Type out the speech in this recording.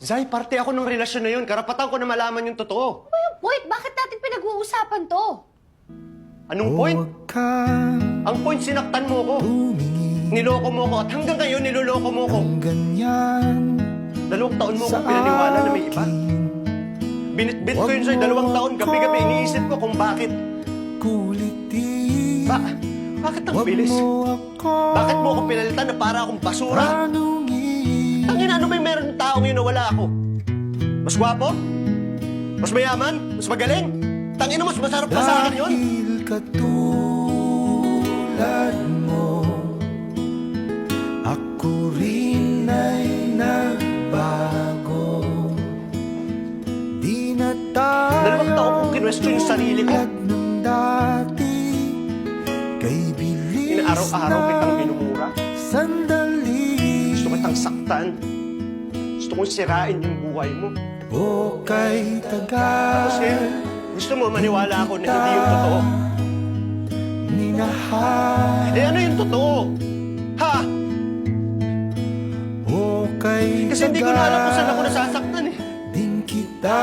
Zay, parte ako ng relasyon na yun. Karapatan ko na malaman yung totoo. Ano yung point? Bakit natin pinag-uusapan to? Anong point? Ang point, sinaktan mo ko. Niloko mo ko at hanggang ngayon niloloko mo ko. Dalawang taon mo ko pinaniwala na may iba. Binitbit ko yun sa'yo 2 taon. Gabi-gabi iniisip ko kung bakit. Bakit ang bilis? Bakit mo ako pinalitan na para akong basura? Tangina, ano may meron ng taong yun na wala ako? Mas gwapo? Mas mayaman? Mas magaling? Tangina, mas masarap pa sa akin yun? Katulad mo, ako rin ay nagbago. Di na tayo 2 taon kong kinwestiyon yung sarili ko. nung dati. Kay bilis Inaaraw-araw kitang minumura. Sandali Gusto kitang saktan. Gusto kong sirain yung buhay mo. o kay tagal. Tapos ngayon, gusto mo maniwala ako na hindi yung totoo. Minahal Eh ano yung totoo? Ha? o kay Kasi hindi ko na alam kung saan ako nasasaktan eh. din kita